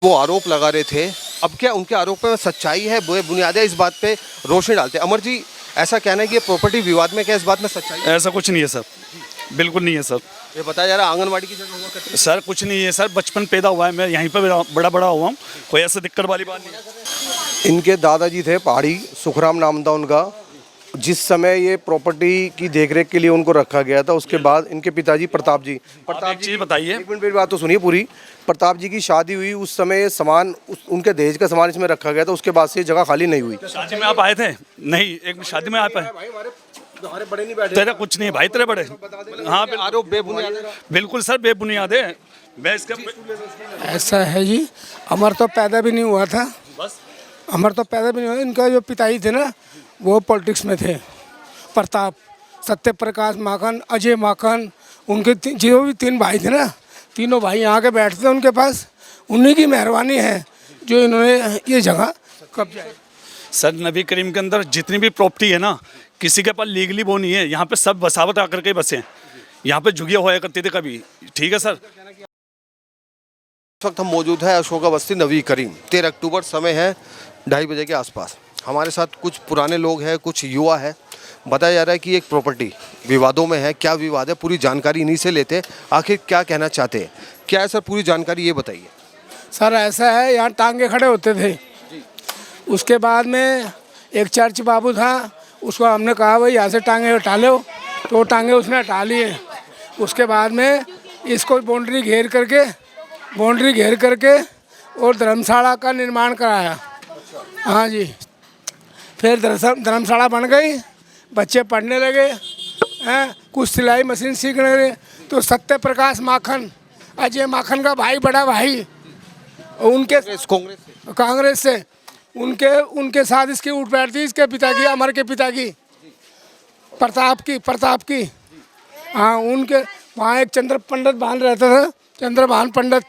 वो आरोप लगा रहे थे, अब क्या उनके आरोप में सच्चाई है, बुनियादें इस बात पे रोशनी डालते हैं। अमर जी, ऐसा कहना है कि ये प्रॉपर्टी विवाद में क्या इस बात में सच्चाई है? ऐसा कुछ नहीं है सर, बिल्कुल नहीं है सर। ये बताया जा रहा है आंगनवाड़ी की जगह हुआ करती है। सर कुछ नहीं है सर, बचपन पैदा हुआ है, मैं यहीं पर बड़ा हुआ हूँ, कोई ऐसा दिक्कत वाली बात नहीं है। इनके दादाजी थे पहाड़ी, सुखराम नाम था उनका। जिस समय ये प्रॉपर्टी की देखरेख के लिए उनको रखा गया था, उसके बाद इनके पिताजी प्रताप जी एक चीज़ बताइए। एक मिनट मेरी बात तो सुनिए पूरी। प्रताप जी की शादी हुई, उस समय ये सामान उनके दहेज का सामान इसमें रखा गया था, उसके बाद से ये जगह खाली नहीं हुई। शादी में आप आए थे? नहीं, एक शादी में आप आए? हमारे बड़े नहीं बैठे। तेरा कुछ नहीं है भाई, तेरे बड़े। हाँ आरोप बेबुनियाद है। बिल्कुल सर, बेबुनियाद है। मैं इसका ऐसा है जी, अमर तो पैदा भी नहीं हुआ था। बस अमर तो पैदा भी नहीं हुआ। इनका जो पिताजी थे ना, वो पॉलिटिक्स में थे। प्रताप, सत्य प्रकाश माखन, अजय माखन, उनके जो भी तीन भाई थे ना, तीनों भाई यहाँ के बैठते थे उनके पास। उन्हीं की मेहरबानी है जो इन्होंने ये जगह कब्जा है। सर, नबी करीम के अंदर जितनी भी प्रॉपर्टी है ना, किसी के पास लीगली वो नहीं है। यहाँ पे सब बसावट आकर के बसे हैं, यहाँ पे झुगिया होया करते थे कभी। ठीक है सर। इस वक्त हम मौजूद है अशोका बस्ती नबी करीम। 13 अक्टूबर, समय है 2:30 बजे के आसपास। हमारे साथ कुछ पुराने लोग हैं, कुछ युवा है। बताया जा रहा है कि एक प्रॉपर्टी विवादों में है। क्या विवाद है, पूरी जानकारी इन्हीं से लेते हैं। आखिर क्या कहना चाहते हैं, क्या है सर, पूरी जानकारी ये बताइए। सर ऐसा है, यहाँ टांगे खड़े होते थे। उसके बाद में एक चर्च बाबू था, उसको हमने कहा भाई यहाँ से टांगे हटा लो, तो वो टांगे उसने हटा लिए। उसके बाद में इसको बाउंड्री घेर करके और धर्मशाला का निर्माण कराया। हाँ जी, फिर धर्मशाला बन गई, बच्चे पढ़ने लगे हैं, कुछ सिलाई मशीन सीखने लगे। तो सत्य प्रकाश माखन, अजय माखन का भाई, बड़ा भाई, उनके कांग्रेस से उनके साथ इसकी उठ बैठ थी, इसके पिता की, अमर के पिता की, प्रताप की। हाँ, उनके वहाँ एक चंद्र पंडित भान रहता था, चंद्रभान पंडित,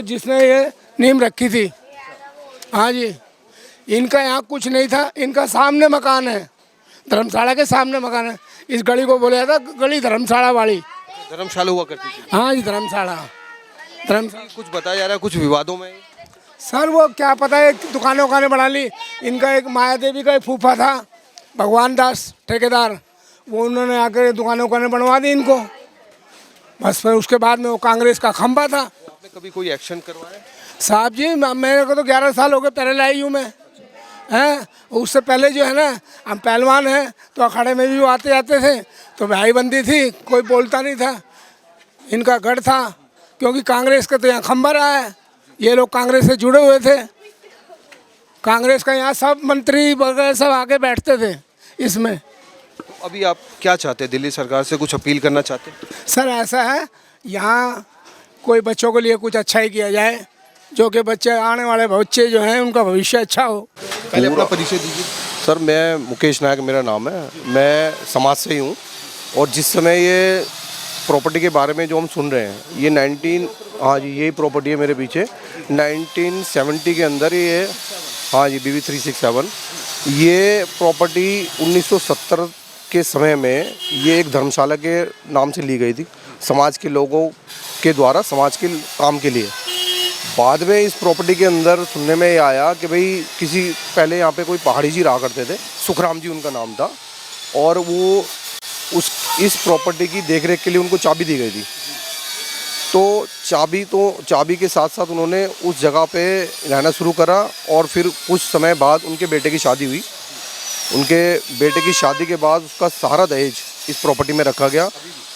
जिसने ये नींव रखी थी। हाँ जी, इनका यहाँ कुछ नहीं था। इनका सामने मकान है, धर्मशाला के सामने मकान है। इस गली को बोला जाता गली धर्मशाला वाली। धर्मशाला हुआ करती थी। हाँ जी, धर्मशाला। कुछ बताया जा रहा है कुछ विवादों में। सर वो क्या पता है, दुकानें उकानें बना ली। इनका एक माया देवी का एक फूफा था, भगवान दास ठेकेदार, वो उन्होंने आकर दुकानें उकानें बनवा दी इनको। बस फिर उसके बाद में वो कांग्रेस का खंभा था। आपने कभी कोई एक्शन करवाया? साहब जी, मेरे को तो 11 साल हो गए पहले आई हूँ मैं, हैं। उससे पहले जो है ना, हम पहलवान हैं, तो अखाड़े में भी वो आते जाते थे, तो भाई बंदी थी, कोई बोलता नहीं था। इनका गढ़ था, क्योंकि कांग्रेस का तो यहाँ खंभा रहा है। ये लोग कांग्रेस से जुड़े हुए थे। कांग्रेस का यहाँ सब मंत्री वगैरह सब आके बैठते थे इसमें। तो अभी आप क्या चाहते हैं, दिल्ली सरकार से कुछ अपील करना चाहते हैं? सर ऐसा है, यहाँ कोई बच्चों के लिए कुछ अच्छा ही किया जाए, जो कि बच्चे, आने वाले बच्चे जो हैं, उनका भविष्य अच्छा हो। पहले अपना परिचय दीजिए। सर, मैं मुकेश नायक मेरा नाम है, मैं समाज से ही हूँ। और जिस समय ये प्रॉपर्टी के बारे में जो हम सुन रहे हैं, ये हाँ जी, यही प्रॉपर्टी है मेरे पीछे। 1970 के अंदर ये, हाँ जी, BB 367, ये प्रॉपर्टी 1970 के समय में ये एक धर्मशाला के नाम से ली गई थी, समाज के लोगों के द्वारा, समाज के काम के लिए। बाद में इस प्रॉपर्टी के अंदर सुनने में आया कि भाई पहले यहाँ पे कोई पहाड़ी जी रहा करते थे, सुखराम जी उनका नाम था, और वो इस प्रॉपर्टी की देखरेख के लिए उनको चाबी दी गई थी। तो चाबी के साथ साथ उन्होंने उस जगह पे रहना शुरू करा। और फिर कुछ समय बाद उनके बेटे की शादी हुई। उनके बेटे की शादी के बाद उसका सारा दहेज इस प्रॉपर्टी में रखा गया।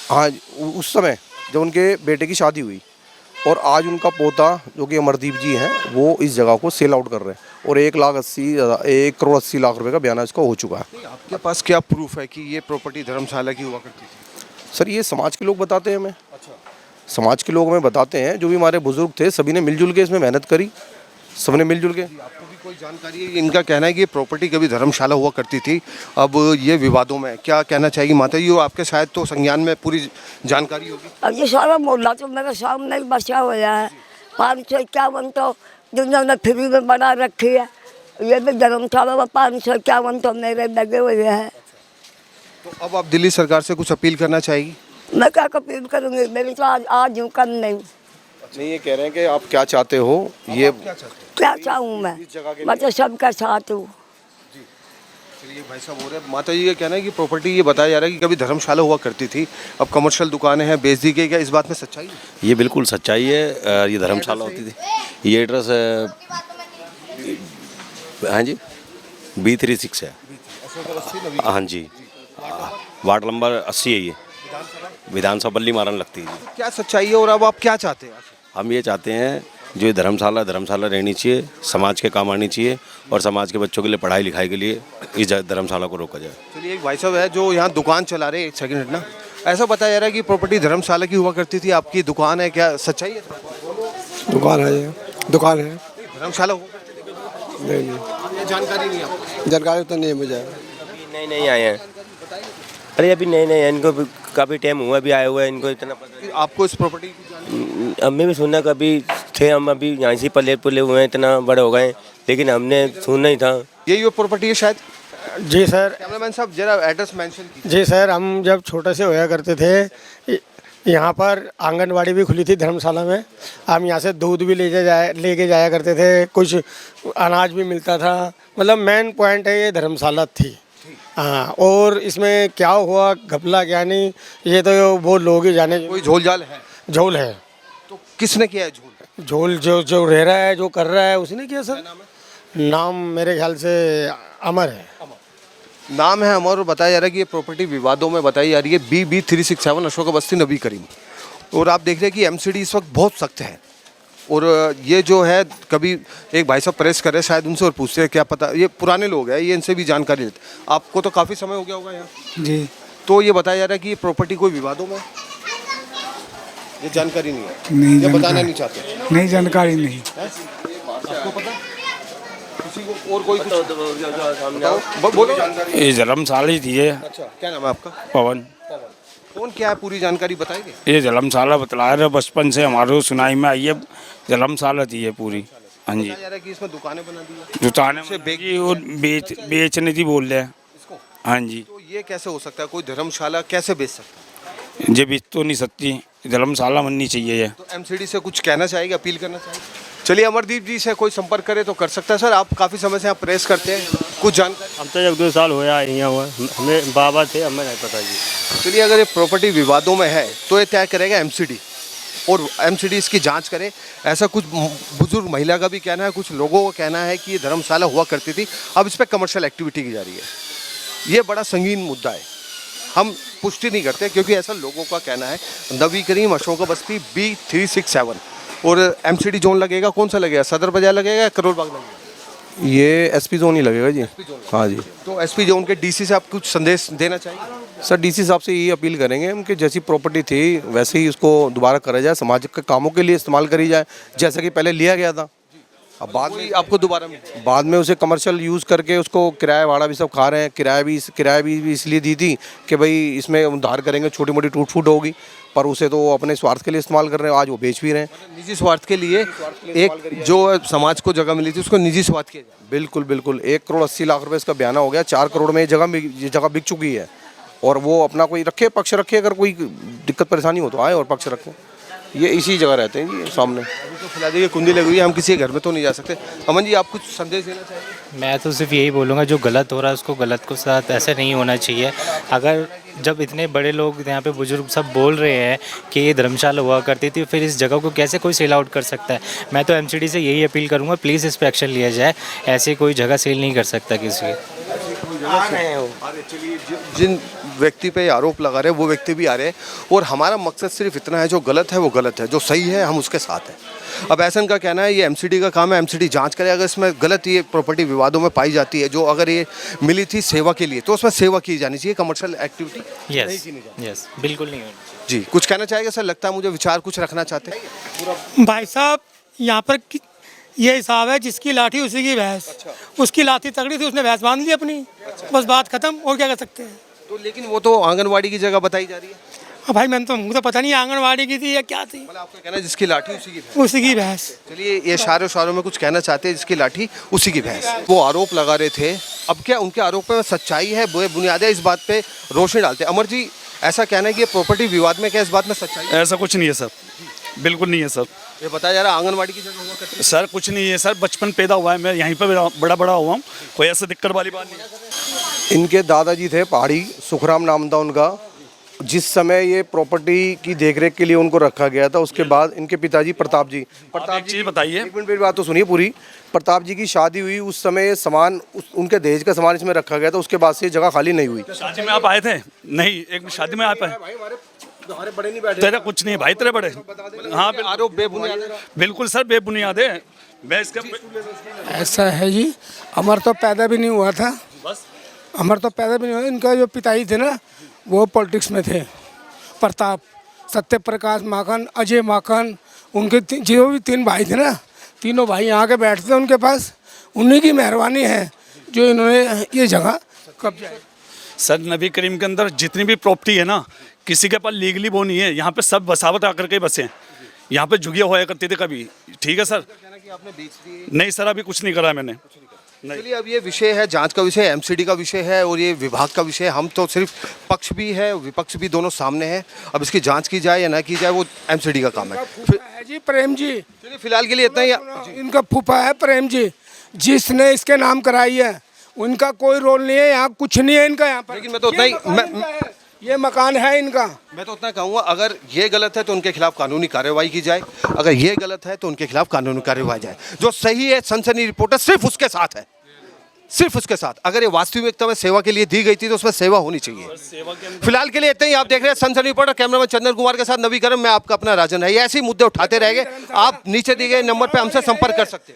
हाँ, उस समय जब उनके बेटे की शादी हुई, और आज उनका पोता जो कि अमरदीप जी हैं, वो इस जगह को सेल आउट कर रहे हैं, और 1 करोड़ 80 लाख रुपए का बयान इसका हो चुका है। आपके पास क्या प्रूफ है कि ये प्रॉपर्टी धर्मशाला की हुआ करती थी? सर, ये समाज के लोग बताते हैं हमें। अच्छा। समाज के लोग हमें बताते हैं, जो भी हमारे बुजुर्ग थे, सभी ने मिलजुल के इसमें मेहनत करी, सबने मिलजुल के। आपको भी कोई जानकारी है? इनका कहना है कि ये प्रॉपर्टी कभी धर्मशाला हुआ करती थी, अब ये विवादों में। क्या कहना चाहेगी माता जी? आपके शायद तो संज्ञान में पूरी जानकारी होगी। अब ये सारा मोहल्ला तो मेरे सामने ही बसा हुआ है। 551 तो जिन्होंने फ्री में बना रखी है, ये भी धर्मशाला में 551 तो मेरे लगे हुए हैं। तो अब आप दिल्ली सरकार से कुछ अपील करना चाहेगी? मैं क्या अपील करूँगी, मेरी तो आज यूँ कम नहीं। नहीं, ये कह रहे हैं कि आप क्या चाहते हो, ये क्या चाहूँ मैं तो सबका साथ हूँ। चलिए भाई साहब हो रहे हैं, माता जी का कहना है कि प्रॉपर्टी ये बताया जा रहा है कि कभी धर्मशाला हुआ करती थी, अब कमर्शियल दुकानें हैं, बेच दी गई, क्या इस बात में सच्चाई है? ये बिल्कुल सच्चाई है। ये धर्मशाला होती थी। ये एड्रेस हाँ जी B36 है। हाँ जी, वार्ड नंबर 80 है ये। विधानसभा बल्ली मारन लगती है जी। क्या सच्चाई है और अब आप क्या चाहते हैं? हम ये चाहते हैं जो ये धर्मशाला रहनी चाहिए, समाज के काम आनी चाहिए और समाज के बच्चों के लिए पढ़ाई लिखाई के लिए इस धर्मशाला को रोका जाए। चलिए एक भाई साहब है जो यहाँ दुकान चला रहे हैं, एक सेकंड ना, ऐसा बताया जा रहा है कि प्रॉपर्टी धर्मशाला की हुआ करती थी, आपकी दुकान है, क्या सच्चाई है? दुकान है ये, दुकान है। धर्मशाला हुआ करती थी? नहीं ये जानकारी नहीं है आपको? जानकारी तो नहीं है मुझे। नहीं आए हैं। अरे अभी नहीं इनको भी काफ़ी टाइम हुआ भी आए हुए हैं, इनको इतना पता कि आपको इस प्रॉपर्टी की जानकारी? हमने भी सुना कभी थे, हम अभी यहाँ से पले हुए हैं, इतना बड़े हो गए, लेकिन हमने सुना ही था। यही वो प्रॉपर्टी है शायद। जी सर। कैमरामैन साहब जरा एड्रेस मेंशन कीजिए। जी सर, हम जब छोटे से होया करते थे, यहाँ पर आंगनवाड़ी भी खुली थी धर्मशाला में। हम यहाँ से दूध भी लेके जाया करते थे, कुछ अनाज भी मिलता था। मतलब मेन पॉइंट है ये धर्मशाला थी। हाँ, और इसमें क्या हुआ घपला क्या नहीं, ये तो वो लोग ही जाने। कोई झोल झाल है? झोल है। तो किसने किया है झोल? झोल जो रह रहा है, जो कर रहा है, उसने किया सर। नाम मेरे ख्याल से अमर है। नाम है अमर, और बताया जा रहा है कि ये प्रॉपर्टी विवादों में बताई जा रही है। B367 अशोका बस्ती नबी करीम। और आप देख रहे हैं कि MCD इस वक्त बहुत सख्त है, और ये जो है, कभी एक भाई साहब प्रेस कर रहे हैं, शायद उनसे और पूछते हैं, क्या पता, ये पुराने लोग हैं, ये इनसे भी जानकारी लेते। आपको तो काफ़ी समय हो गया होगा यहाँ जी। तो ये बताया जा रहा है कि ये प्रॉपर्टी कोई विवादों में है? ये जानकारी नहीं है? नहीं, ये बताना नहीं चाहते? नहीं, जानकारी नहीं। आपको पता? किसी को और कोई बताओ, बोलो। ये धर्मशाला ही थी ये। अच्छा, क्या नाम है आपका? पवन। कौन, क्या है, पूरी जानकारी बताएंगे? ये धर्मशाला बतला रहे, बचपन से हमारे सुनाई में आई है, धर्मशाला थी ये पूरी। हाँ जी, बताया जा रहा है कि इसमें दुकानें बना दी है। दुकानें बेची और बेचने थी बोल रहे हैं। इसको? हाँ जी, तो ये कैसे हो सकता है? कोई धर्मशाला कैसे बेच सकता है? ये बेच तो नहीं सकती, धर्मशाला बननी चाहिए ये। तो MCD से कुछ कहना चाहेंगे, अपील करना चाहेंगे? चलिए अमरदीप जी से कोई संपर्क करे तो कर सकता है। सर, आप काफ़ी समय से आप प्रेस करते हैं, कुछ जानकारी? हम तो 1-2 साल होया यहाँ हुआ, हमें बाबा थे, हमें नहीं पता जी। चलिए, अगर ये प्रॉपर्टी विवादों में है तो ये तय करेगा MCD, और MCD इसकी जांच करे। ऐसा कुछ बुजुर्ग महिला का भी कहना है, कुछ लोगों का कहना है कि ये धर्मशाला हुआ करती थी, अब इस पर कमर्शियल एक्टिविटी की जा रही है। ये बड़ा संगीन मुद्दा है, हम पुष्टि नहीं करते क्योंकि ऐसा लोगों का कहना है। नबी करीम अशोका बस्ती B367, और MCD जोन लगेगा, कौन सा लगेगा? सदर बाजार लगेगा या करोल बाग लगेगा? ये SP जोन ही लगेगा जी। हाँ जी। तो SP जोन के DC से आप कुछ संदेश देना चाहिए? सर, DC साहब से यही अपील करेंगे हम कि जैसी प्रॉपर्टी थी वैसे ही उसको दोबारा करा जाए, समाज के कामों के लिए इस्तेमाल करी जाए, जैसा कि पहले लिया गया था। अब आपको दोबारा बाद में उसे कमर्शियल यूज़ करके उसको किराया भाड़ा भी सब खा रहे हैं। किराया भी इसलिए दी थी कि भाई इसमें उधार करेंगे, छोटी मोटी टूट फूट होगी, पर उसे तो अपने स्वार्थ के लिए इस्तेमाल कर रहे हैं। आज वो बेच भी रहे हैं निजी स्वार्थ के लिए। एक जो समाज को जगह मिली थी उसको निजी स्वार्थ किया जाए। बिल्कुल 1,80,00,000 रुपये इसका बयाना हो गया। 4 करोड़ में ये जगह बिक चुकी है, और वो अपना कोई रखे, पक्ष रखे, अगर कोई दिक्कत परेशानी हो तो आए और पक्ष रखें। ये इसी जगह रहते हैं जी, सामने। अभी तो फिलहाल ये कुंडी लगी हुई है, हम किसी के घर में तो नहीं जा सकते। अमन जी, आप कुछ संदेश देना चाहेंगे? मैं तो सिर्फ यही बोलूँगा, जो गलत हो रहा है उसको गलत को साथ ऐसे नहीं होना चाहिए। अगर जब इतने बड़े लोग यहाँ पे बुजुर्ग सब बोल रहे हैं कि ये धर्मशाला हुआ करती थी, फिर इस जगह को कैसे कोई सेल आउट कर सकता है? मैं तो MCD से यही अपील करूँगा, प्लीज़ इस पर एक्शन लिया जाए। ऐसे कोई जगह सेल नहीं कर सकता किसी चलिए, जिन व्यक्ति पे आरोप लगा रहे हैं वो व्यक्ति भी आ रहे हैं, और हमारा मकसद सिर्फ इतना है, जो गलत है वो गलत है, जो सही है हम उसके साथ हैं। अब ऐसा का कहना है ये MCD का काम है, MCD जांच करे। अगर इसमें गलत ये प्रॉपर्टी विवादों में पाई जाती है, जो अगर ये मिली थी सेवा के लिए, तो उसमें सेवा की जानी चाहिए, कमर्शियल एक्टिविटी नहीं की जानी। यस, बिल्कुल नहीं होनी जी, कुछ कहना चाहेगा सर? लगता है मुझे विचार कुछ रखना चाहते हैं। भाई साहब, यहाँ पर ये हिसाब है, जिसकी लाठी उसी की भैंस। उसकी लाठी तगड़ी थी, उसने भैंस बांध ली अपनी। बस बात खत्म, और क्या कर सकते हैं? तो लेकिन वो तो आंगनवाड़ी की जगह बताई जा रही है। भाई मैंने तो मुझे तो पता नहीं आंगनवाड़ी की थी या क्या थी। मतलब आपका कहना है जिसकी लाठी उसी की भैंस। चलिए, ये शायरों में कुछ कहना चाहते हैं, जिसकी लाठी उसी की भैंस। वो आरोप लगा रहे थे, अब क्या उनके आरोप में सच्चाई है, बुनियादें इस बात पे रोशनी डालते हैं। अमर जी, ऐसा कहना है कि ये प्रॉपर्टी विवाद में, क्या इस बात में सच्चाई है? ऐसा कुछ नहीं है सर, बिल्कुल नहीं है सर। ये बताया जा रहा है आंगनवाड़ी की जगह हुआ करती सर कुछ नहीं है सर, बचपन पैदा हुआ है, मैं यहीं पर बड़ा बड़ा हुआ हूँ, कोई ऐसे दिक्कत वाली बात नहीं है। इनके दादाजी थे पहाड़ी, सुखराम नाम था उनका। जिस समय ये प्रॉपर्टी की देखरेख के लिए उनको रखा गया था, उसके बाद इनके पिताजी प्रताप जी, एक चीज़ बताइए, एक मिनट मेरी बात तो सुनिए पूरी। प्रताप जी की शादी हुई, उस समय ये सामान उनके दहेज का सामान इसमें रखा गया था, उसके बाद से ये जगह खाली नहीं हुई। शादी में आप आए थे? नहीं, एक शादी में आप आए? हमारे बड़े नहीं बैठे। तेरा कुछ नहीं भाई, तेरे बड़े। हाँ आरोप बेबुनियाद है। बिल्कुल सर, बेबुनियाद है। मैं इसका ऐसा है जी, अमर तो पैदा भी नहीं हुआ था, बस अमर तो पैदा भी नहीं हुआ। इनका जो पिताजी थे ना, वो पॉलिटिक्स में थे, प्रताप, सत्य प्रकाश माखन, अजय माखन, उनके जो भी 3 भाई थे ना, तीनों भाई यहाँ के बैठते थे उनके पास। उन्हीं की मेहरबानी है जो इन्होंने ये जगह कब्जा है। सर नबी करीम के अंदर जितनी भी प्रॉपर्टी है ना, किसी के पास लीगली वो नहीं है, यहाँ पे सब बसावट आकर के बसे हैं। यहाँ पे झुगिया होया करती थी कभी, ठीक है सर? नहीं सर, अभी कुछ नहीं करा मैंने। चलिए, अब ये विषय है, जांच का विषय, एमसीडी का विषय है और ये विभाग का विषय है। हम तो सिर्फ पक्ष भी है विपक्ष भी दोनों सामने है। अब इसकी जांच की जाए या ना की जाए वो एमसीडी का काम है। है जी प्रेम जी, चलिए फिलहाल के लिए इतना ही। इनका फूफा है प्रेम जी, जिसने इसके नाम कराई है। उनका कोई रोल नहीं है यहाँ, कुछ नहीं है इनका यहाँ पर। लेकिन मैं तो उतना ही ये मकान है इनका। मैं तो उतना कहूँगा, अगर ये गलत है तो उनके खिलाफ कानूनी कार्रवाई की जाए, अगर ये गलत है तो उनके खिलाफ कानूनी कार्रवाई जाए। जो सही है, सनसनी रिपोर्टर सिर्फ उसके साथ है, सिर्फ उसके साथ। अगर ये वास्तविकता में सेवा के लिए दी गई थी तो उसमें सेवा होनी चाहिए। फिलहाल के लिए इतना ही। आप देख रहे हैं सनसनी रिपोर्टर, कैमरामैन चंदन कुमार के साथ नवी करम, मैं आपका अपना राजन है। ये ऐसे ही मुद्दे उठाते रहेंगे। आप नीचे दिए गए नंबर पर हमसे संपर्क कर सकते हैं।